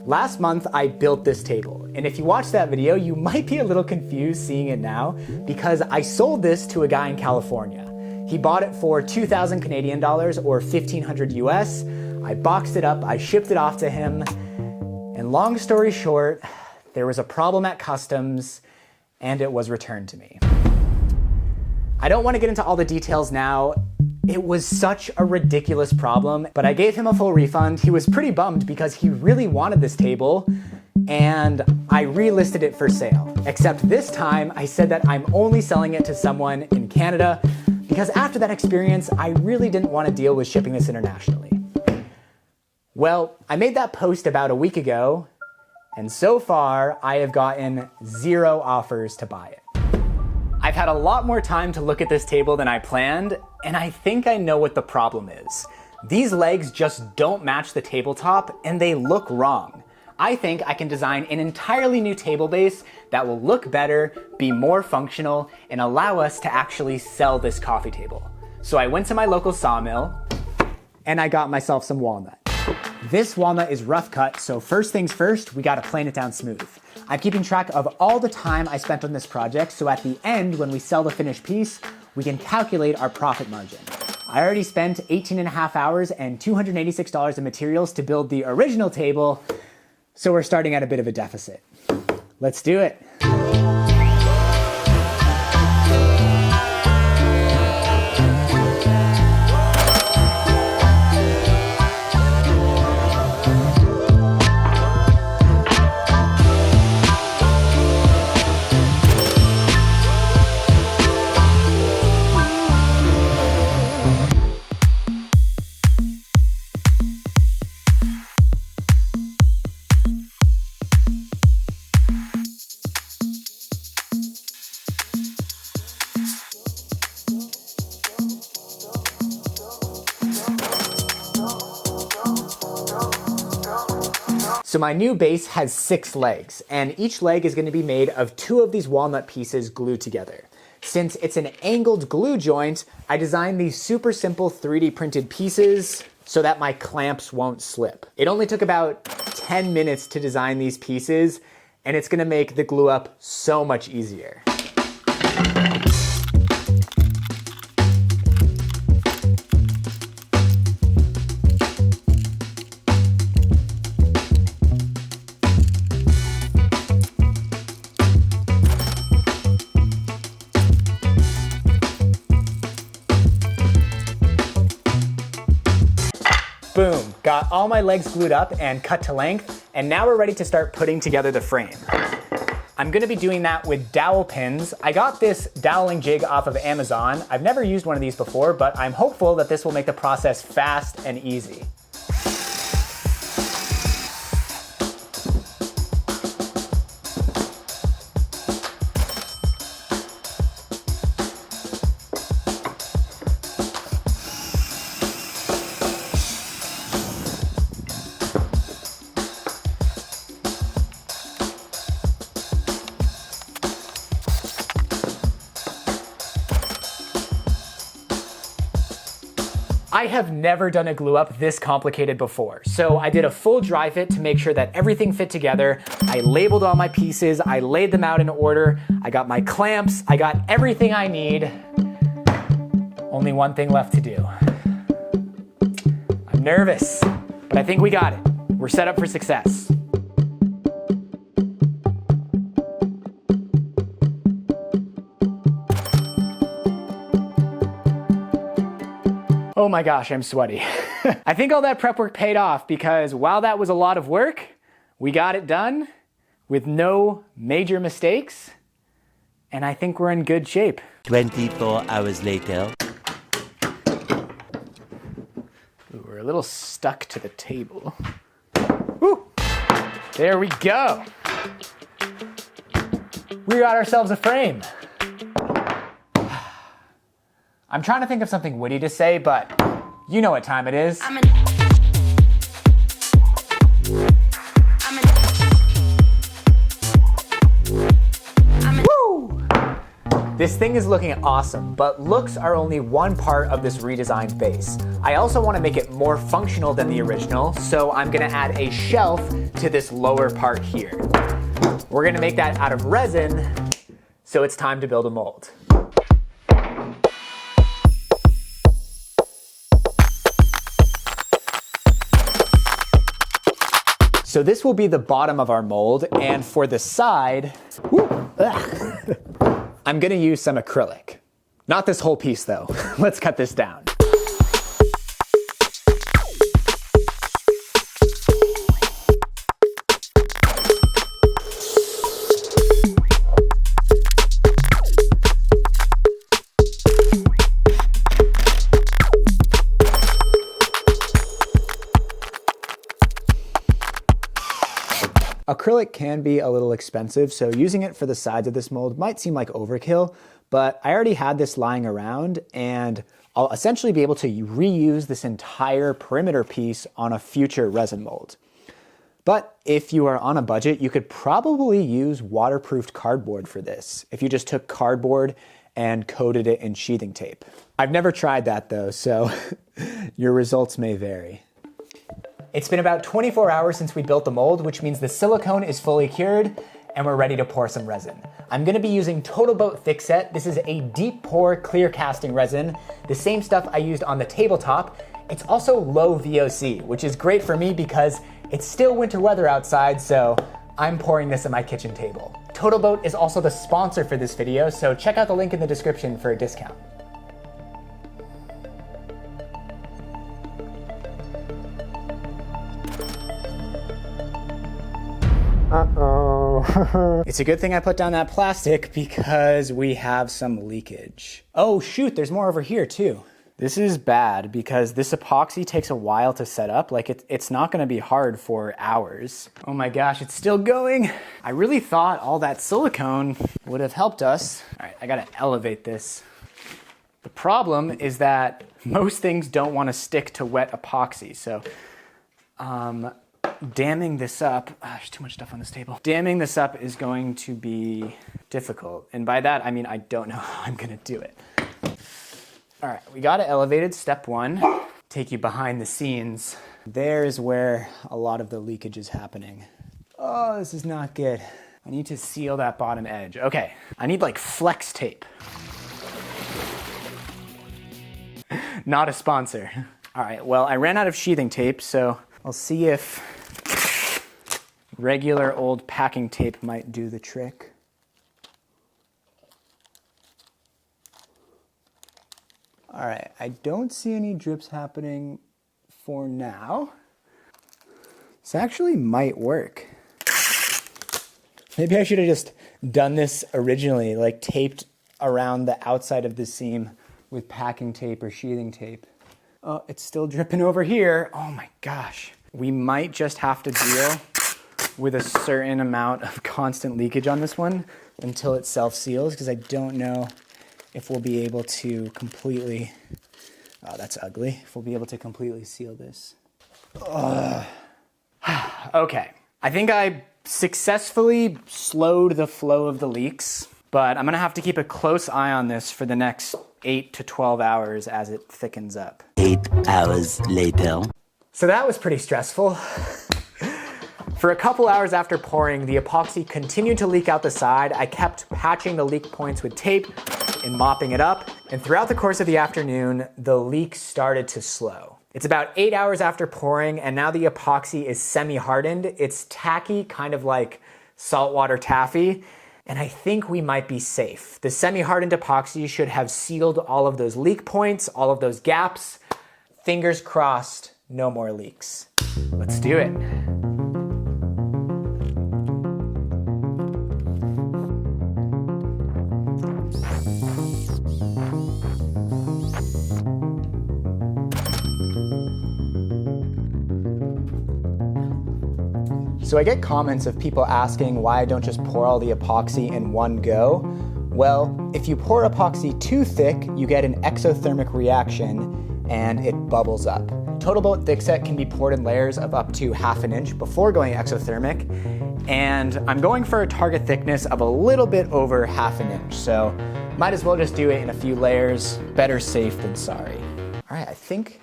Last month, I built this table, and if you watched that video, you might be a little confused seeing it now because I sold this to a guy in California. He bought it for 2,000 Canadian dollars or 1,500 US. I boxed it up, I shipped it off to him, and long story short, there was a problem at customs and it was returned to me. I don't want to get into all the details now. It was such a ridiculous problem, but I gave him a full refund. He was pretty bummed because he really wanted this table, and I relisted it for sale. Except this time, I said that I'm only selling it to someone in Canada because after that experience, I really didn't want to deal with shipping this internationally. Well, I made that post about a week ago, and so far, I have gotten 0 offers to buy it. I've had a lot more time to look at this table than I planned, and I think I know what the problem is. These legs just don't match the tabletop, and they look wrong. I think I can design an entirely new table base that will look better, be more functional, and allow us to actually sell this coffee table. So I went to my local sawmill, and I got myself some walnut. This walnut is rough cut, so first things first, we gotta plane it down smooth. I'm keeping track of all the time I spent on this project, so at the end, when we sell the finished piece, we can calculate our profit margin. I already spent 18.5 hours and $286 in materials to build the original table, so we're starting at a bit of a deficit. Let's do it. So my new base has 6 legs, and each leg is going to be made of 2 of these walnut pieces glued together. Since it's an angled glue joint, I designed these super simple 3D printed pieces so that my clamps won't slip. It only took about 10 minutes to design these pieces, and it's going to make the glue up so much easier. Boom, got all my legs glued up and cut to length, and now we're ready to start putting together the frame. I'm gonna be doing that with dowel pins. I got this doweling jig off of Amazon. I've never used one of these before, but I'm hopeful that this will make the process fast and easy. I have never done a glue up this complicated before, so I did a full dry fit to make sure that everything fit together. I labeled all my pieces, I laid them out in order, I got my clamps, I got everything I need. Only one thing left to do. I'm nervous, but I think we got it. We're set up for success. Oh my gosh, I'm sweaty. I think all that prep work paid off because while that was a lot of work, we got it done with no major mistakes, and I think we're in good shape. 24 hours later. Ooh, we're a little stuck to the table. Woo! There we go. We got ourselves a frame. I'm trying to think of something witty to say, but you know what time it is. Woo! This thing is looking awesome, but looks are only one part of this redesigned base. I also want to make it more functional than the original, so I'm going to add a shelf to this lower part here. We're going to make that out of resin, so it's time to build a mold. So this will be the bottom of our mold, and for the side, I'm gonna use some acrylic. Not this whole piece though. Let's cut this down. Acrylic can be a little expensive, so using it for the sides of this mold might seem like overkill, but I already had this lying around and I'll essentially be able to reuse this entire perimeter piece on a future resin mold. But if you are on a budget, you could probably use waterproofed cardboard for this, if you just took cardboard and coated it in sheathing tape. I've never tried that though, so your results may vary. It's been about 24 hours since we built the mold, which means the silicone is fully cured and we're ready to pour some resin. I'm gonna be using Total Boat Thickset. This is a deep pour clear casting resin, the same stuff I used on the tabletop. It's also low VOC, which is great for me because it's still winter weather outside, so I'm pouring this at my kitchen table. Total Boat is also the sponsor for this video, so check out the link in the description for a discount. Uh-oh. It's a good thing I put down that plastic because we have some leakage. Oh shoot, there's more over here too. This is bad because this epoxy takes a while to set up. Like it's not gonna be hard for hours. Oh my gosh, it's still going. I really thought all that silicone would have helped us. All right, I gotta elevate this. The problem is that most things don't wanna stick to wet epoxy. So, damming this up, there's too much stuff on this table. Damming this up is going to be difficult. And by that, I mean, I don't know how I'm gonna do it. All right, we got it elevated, step one. Take you behind the scenes. There's where a lot of the leakage is happening. Oh, this is not good. I need to seal that bottom edge. Okay, I need like flex tape. Not a sponsor. All right, well, I ran out of sheathing tape, so I'll see if regular old packing tape might do the trick. All right, I don't see any drips happening for now. This actually might work. Maybe I should have just done this originally, like taped around the outside of the seam with packing tape or sheathing tape. Oh, it's still dripping over here. Oh my gosh. We might just have to deal with a certain amount of constant leakage on this one until it self-seals, because I don't know if we'll be able to completely, oh, that's ugly, if we'll be able to completely seal this. Ugh. Okay, I think I successfully slowed the flow of the leaks, but I'm gonna have to keep a close eye on this for the next 8 to 12 hours as it thickens up. 8 hours later. So that was pretty stressful. For a couple hours after pouring, the epoxy continued to leak out the side. I kept patching the leak points with tape and mopping it up. And throughout the course of the afternoon, the leak started to slow. It's about 8 hours after pouring, and now the epoxy is semi-hardened. It's tacky, kind of like saltwater taffy. And I think we might be safe. The semi-hardened epoxy should have sealed all of those leak points, all of those gaps. Fingers crossed, no more leaks. Let's do it. So I get comments of people asking why I don't just pour all the epoxy in one go. Well, if you pour epoxy too thick, you get an exothermic reaction and it bubbles up. Total Boat Thickset can be poured in layers of up to 1/2 inch before going exothermic. And I'm going for a target thickness of a little bit over 1/2 inch. So Might as well just do it in a few layers. Better safe than sorry. All right, I think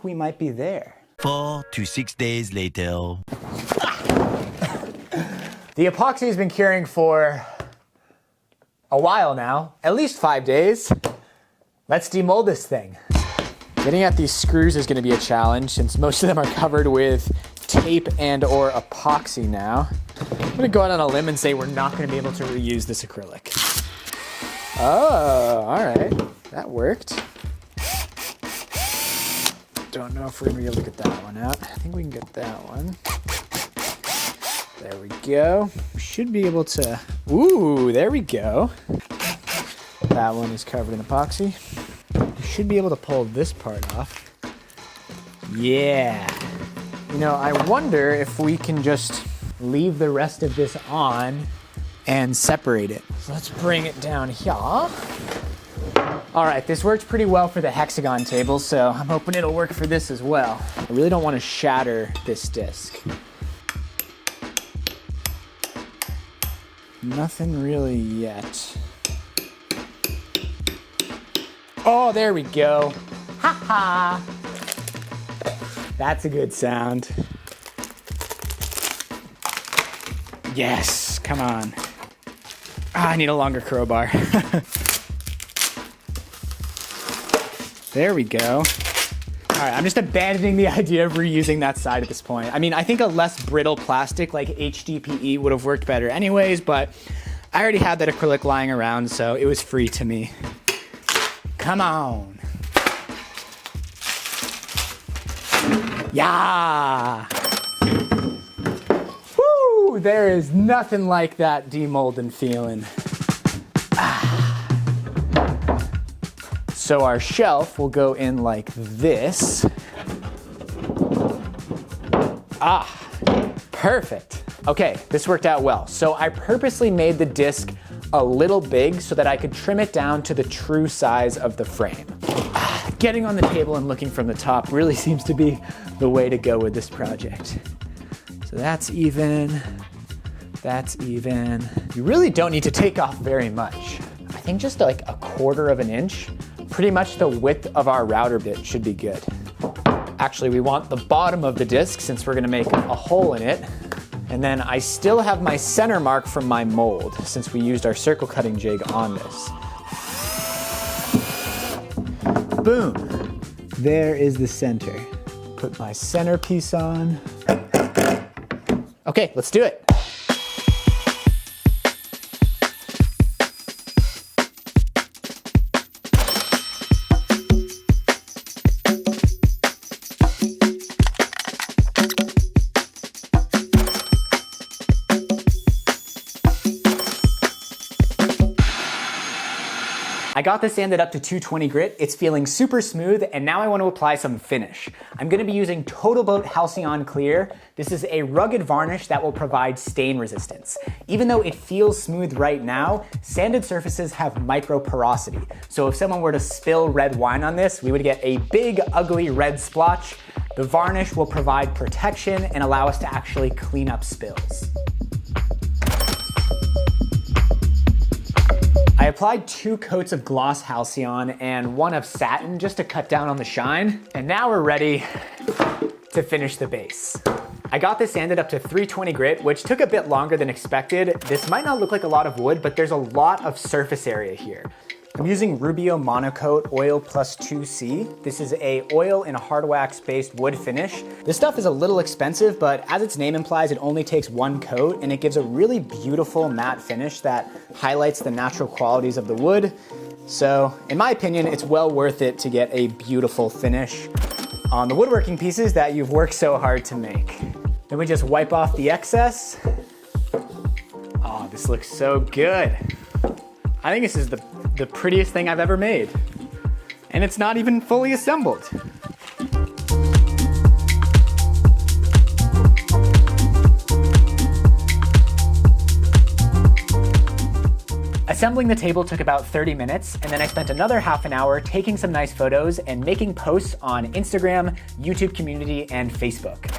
we might be there. 4 to 6 days later. The epoxy has been curing for a while now, at least 5 days. Let's demold this thing. Getting at these screws is gonna be a challenge since most of them are covered with tape and or epoxy now. I'm gonna go out on a limb and say we're not gonna be able to reuse this acrylic. Oh, all right, that worked. Don't know if we're gonna be able to get that one out. I think we can get that one. There we go. We should be able to, ooh, there we go. That one is covered in epoxy. We should be able to pull this part off. Yeah. You know, I wonder if we can just leave the rest of this on and separate it. So let's bring it down here. All right, this worked pretty well for the hexagon table, so I'm hoping it'll work for this as well. I really don't want to shatter this disc. Nothing really yet. Oh, there we go. Ha ha. That's a good sound. Yes, come on. I need a longer crowbar. There we go. All right, I'm just abandoning the idea of reusing that side at this point. I mean, I think a less brittle plastic like HDPE would have worked better anyways, but I already had that acrylic lying around, so it was free to me. Come on. Yeah. Woo, there is nothing like that demolding feeling. So our shelf will go in like this. Perfect. Okay, this worked out well. So I purposely made the disc a little big so that I could trim it down to the true size of the frame. Getting on the table and looking from the top really seems to be the way to go with this project. So that's even, that's even. You really don't need to take off very much. I think just like 1/4 of an inch. Pretty much the width of our router bit should be good. Actually, we want the bottom of the disc since we're gonna make a hole in it. And then I still have my center mark from my mold since we used our circle cutting jig on this. Boom. There is the center. Put my centerpiece on. Okay, let's do it. I got this sanded up to 220 grit. It's feeling super smooth, and now I want to apply some finish. I'm going to be using Total Boat Halcyon Clear. This is a rugged varnish that will provide stain resistance. Even though it feels smooth right now, sanded surfaces have micro porosity. So if someone were to spill red wine on this, we would get a big, ugly red splotch. The varnish will provide protection and allow us to actually clean up spills. I applied 2 coats of gloss Halcyon and 1 of satin just to cut down on the shine. And now we're ready to finish the base. I got this sanded up to 320 grit, which took a bit longer than expected. This might not look like a lot of wood, but there's a lot of surface area here. I'm using Rubio Monocoat Oil Plus 2C. This is a oil and hard wax based wood finish. This stuff is a little expensive, but as its name implies, it only takes 1 coat and it gives a really beautiful matte finish that highlights the natural qualities of the wood. So in my opinion, it's well worth it to get a beautiful finish on the woodworking pieces that you've worked so hard to make. Then we just wipe off the excess. Oh, this looks so good. I think this is the prettiest thing I've ever made. And it's not even fully assembled. Assembling the table took about 30 minutes, and then I spent another half an hour taking some nice photos and making posts on Instagram, YouTube community, and Facebook.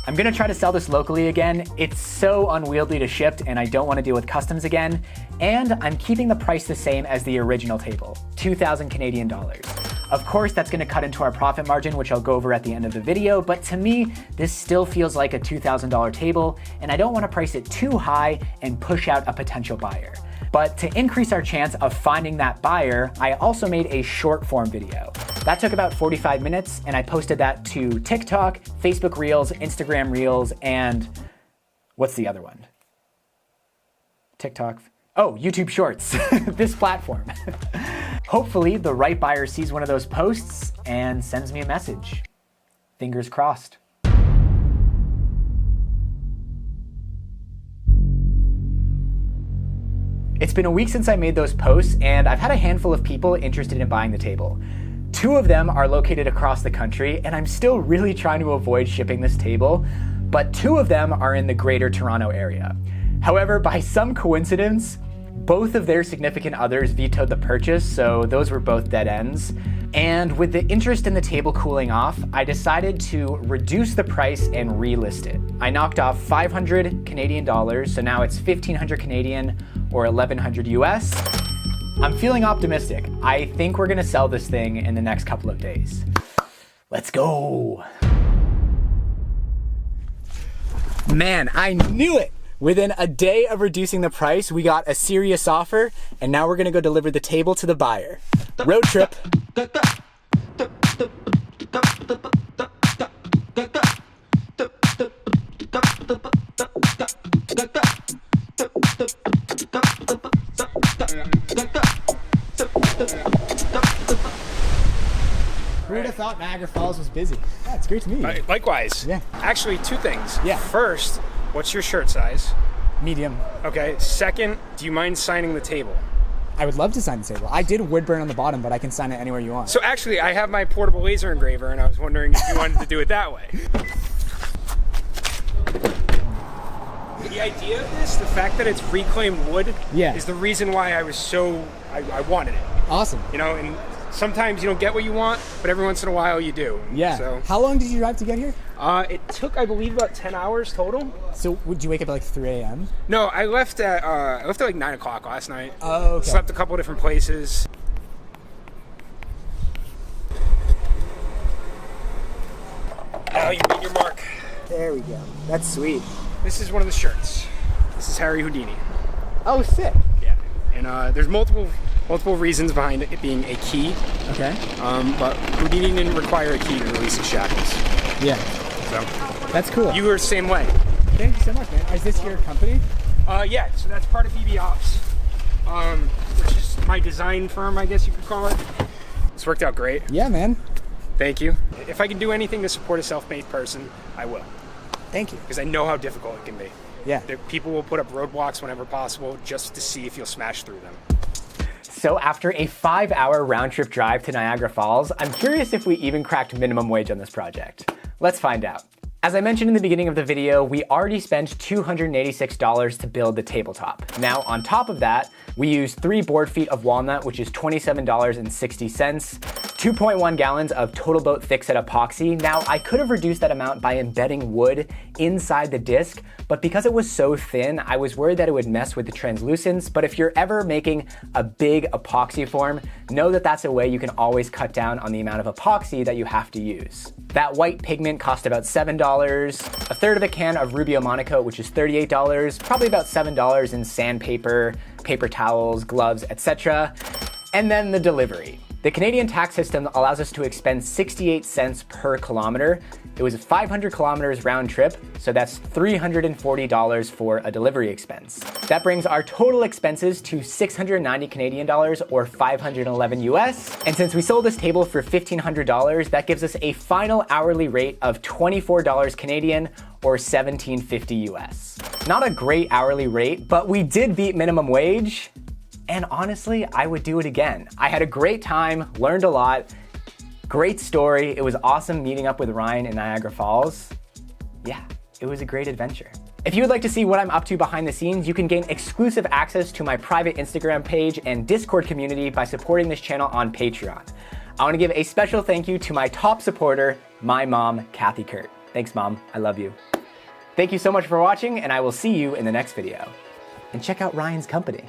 I'm gonna try to sell this locally again. It's so unwieldy to ship and I don't wanna deal with customs again. And I'm keeping the price the same as the original table, 2,000 Canadian dollars. Of course, that's gonna cut into our profit margin, which I'll go over at the end of the video, but to me, this still feels like a $2,000 table, and I don't wanna price it too high and push out a potential buyer. But to increase our chance of finding that buyer, I also made a short form video. That took about 45 minutes, and I posted that to TikTok, Facebook Reels, Instagram Reels, and what's the other one? TikTok. Oh, YouTube Shorts, this platform. Hopefully the right buyer sees one of those posts and sends me a message. Fingers crossed. It's been a week since I made those posts and I've had a handful of people interested in buying the table. 2 of them are located across the country and I'm still really trying to avoid shipping this table, but 2 of them are in the greater Toronto area. However, by some coincidence, both of their significant others vetoed the purchase, so those were both dead ends. And with the interest in the table cooling off, I decided to reduce the price and relist it. I knocked off 500 Canadian dollars, so now it's 1,500 Canadian or 1,100 US. I'm feeling optimistic. I think we're gonna sell this thing in the next couple of days. Let's go. Man, I knew it. Within a day of reducing the price, we got a serious offer, and now we're gonna go deliver the table to the buyer. Road trip. Who would have thought Niagara Falls was busy? Yeah, it's great to meet you. Likewise. Yeah. Actually, 2 things. Yeah. First, what's your shirt size? Medium. Okay. Second, do you mind signing the table? I would love to sign the table. I did wood burn on the bottom, but I can sign it anywhere you want. So actually, I have my portable laser engraver, and I was wondering if you wanted to do it that way. The idea of this, the fact that it's reclaimed wood, is the reason why I wanted it. Awesome. You know, and sometimes you don't get what you want, but every once in a while you do. Yeah. So, how long did you drive to get here? it took, I believe, about 10 hours total. So would you wake up at like 3 a.m.? No, I left at like 9 o'clock last night. Oh, okay. Slept a couple different places. Now you made your mark. There we go. That's sweet. This is one of the shirts. This is Harry Houdini. Oh, sick. Yeah. And there's multiple reasons behind it being a key. Okay. But Houdini didn't require a key to release his shackles. Yeah. So that's cool. you were the same way. Thank you so much, man. Is this your company? Yeah. So that's part of BB Ops, which is my design firm, I guess you could call it. It's worked out great. Yeah, man. Thank you. If I can do anything to support a self-made person, I will. Thank you. Because I know how difficult it can be. Yeah. People will put up roadblocks whenever possible just to see if you'll smash through them. So after a 5-hour round trip drive to Niagara Falls, I'm curious if we even cracked minimum wage on this project. Let's find out. As I mentioned in the beginning of the video, we already spent $286 to build the tabletop. Now, on top of that, we used 3 board feet of walnut, which is $27.60, 2.1 gallons of total boat thickset epoxy. Now, I could have reduced that amount by embedding wood inside the disc, but because it was so thin, I was worried that it would mess with the translucence. But if you're ever making a big epoxy form, know that that's a way you can always cut down on the amount of epoxy that you have to use. That white pigment cost about $7, a third of a can of Rubio Monaco, which is $38, probably about $7 in sandpaper, paper towels, gloves, etc. And then the delivery. The Canadian tax system allows us to expend 68 cents per kilometer. It was 500 kilometers round trip, so that's $340 for a delivery expense. That brings our total expenses to 690 Canadian dollars or 511 US. And since we sold this table for $1,500, that gives us a final hourly rate of $24 Canadian or 1750 US. Not a great hourly rate, but we did beat minimum wage. And honestly, I would do it again. I had a great time, learned a lot, great story. It was awesome meeting up with Ryan in Niagara Falls. Yeah, it was a great adventure. If you would like to see what I'm up to behind the scenes, you can gain exclusive access to my private Instagram page and Discord community by supporting this channel on Patreon. I want to give a special thank you to my top supporter, my mom, Kathy Kurt. Thanks, Mom. I love you. Thank you so much for watching, and I will see you in the next video. And check out Ryan's company.